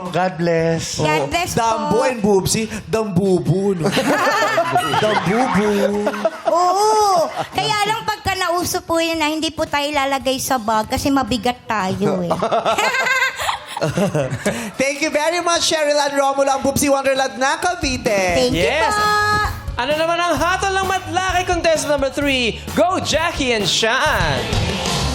God bless. God bless po. Dambo and Boobsy, dambubu, no? Dambubu. Oo. Kaya lang pagka nauso po yun na hindi po tayo lalagay sa bag kasi mabigat tayo eh. Thank you very much, Cheryl and Romulo, ang Boobsy Wonderland ng Cavite. Thank you Yes. po. Ano naman ang hatol ng madla kay contestant number 3? Go, Jackie and Sean!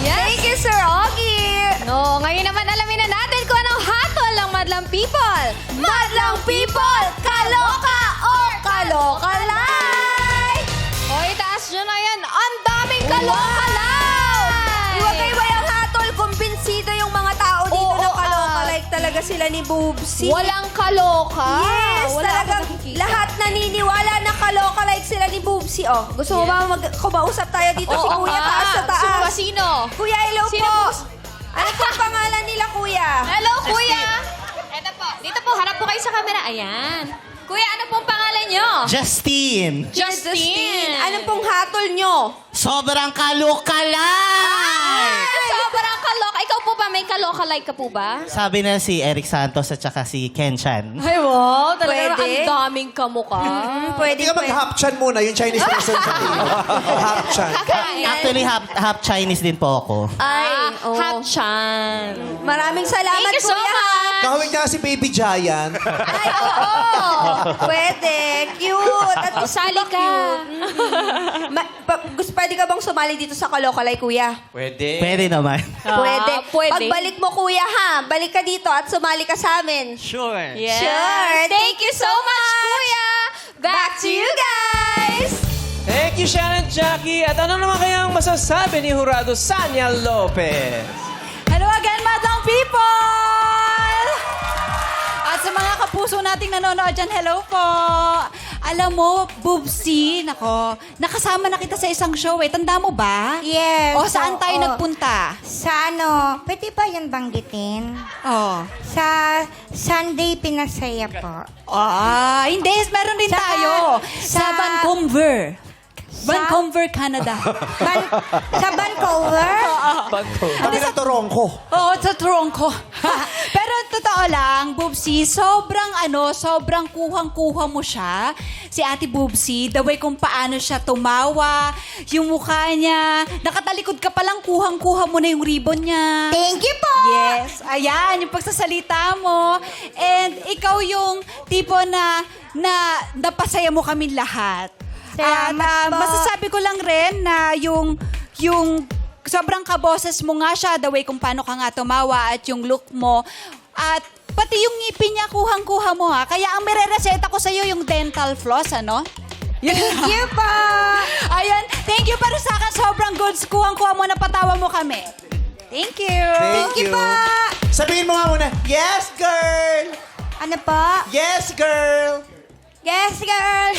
Yes. Thank you, Sir Augie. No, ngayon naman alamin na natin kung anong hatol ng Madlang People. Madlang People, kaloka or kaloka live! O, itaas nyo na yan. Ang daming kaloka live! Iwagay-way ang hatol. Kumbinsido yung mga tao dito na kaloka. Like talaga sila ni Boobsy. Walang kaloka. Yes, Wala talagang akong nakikita. lahat naniniwala na kaloka like sila ni Boobsy. Oh, gusto mo ba kumausap tayo dito si Oo Kuya nga. taas sa taas? Sino? Kuya, hello Sino po. po? Ano po ang pangalan nila, Kuya? Hello, Kuya. Eto po. Dito po, harap po kayo sa camera. Ayan. Kuya, ano pong pangalan nyo? Justine. Justin. Anong pong hatol nyo? Sobrang kalukalay! Sobrang kaloka. Ikaw po ba? May kaloka-like ka po ba? Sabi na si Eric Santos at saka si Ken Chan. Ay, wow. Talaga Pwede? ang daming kamukha. Pwede, Hindi ka mag-hapchan muna, yung Chinese person sa hapchan. Actually, half Chinese din po ako. Ay, oo. Hap-chan. Maraming salamat, Thank you so Kuya. much. Kahawig niya si Baby Giant. Ay, oo. Pwede. Cute. At Sali ka. Pwede ka bang sumali dito sa Kalokalay, Kuya? Pwede. Pwede naman. Pwede. Pwede. Pagbalik mo, Kuya, ha? Balik ka dito at sumali ka sa amin. Sure. Yes. Sure. Thank you so much, Kuya. Back to you guys. Thank you, Sean and Jackie. At ano naman kayang masasabi ni Jurado Sanya Lopez? Hello again, Madlang People! At sa mga kapuso nating nanonood dyan, hello po! Alam mo, Boobsy, nako, nakasama na kita sa isang show eh. Tanda mo ba? Yes. O, saan tayo oo. nagpunta? Sa ano, pwede ba yan banggitin? Oh. Sa Sunday Pinasaya po. Hindi. Meron din Sa- tayo. Sa sa- Vancouver. Vancouver, Canada. Sa Vancouver? Kami ng Toronko. Oo, sa Toronto. Pero totoo lang, Boobsy, sobrang kuhang-kuha mo siya. Si Ate Boobsy, the way kung paano siya tumawa, yung mukha niya, nakatalikod ka palang kuhang-kuha mo na yung ribbon niya. Thank you po! Yes, ayan, yung pagsasalita mo. And ikaw yung tipo na napasaya mo kami lahat. Salamat po. Masasabi ko lang rin na yung sobrang kaboses mo nga siya, the way kung paano ka nga tumawa at yung look mo. At pati yung ngipin niya, kuhang-kuha mo ha. Kaya ang mirereseta ko sa'yo yung dental floss, ano? Thank you po! Ayan, thank you para sa akin. Sobrang good. Kuhang-kuha mo, napatawa mo kami. Thank you. Thank you. Sabihin mo nga muna, yes, girl! Ano po? Yes, girl! Yes, girl!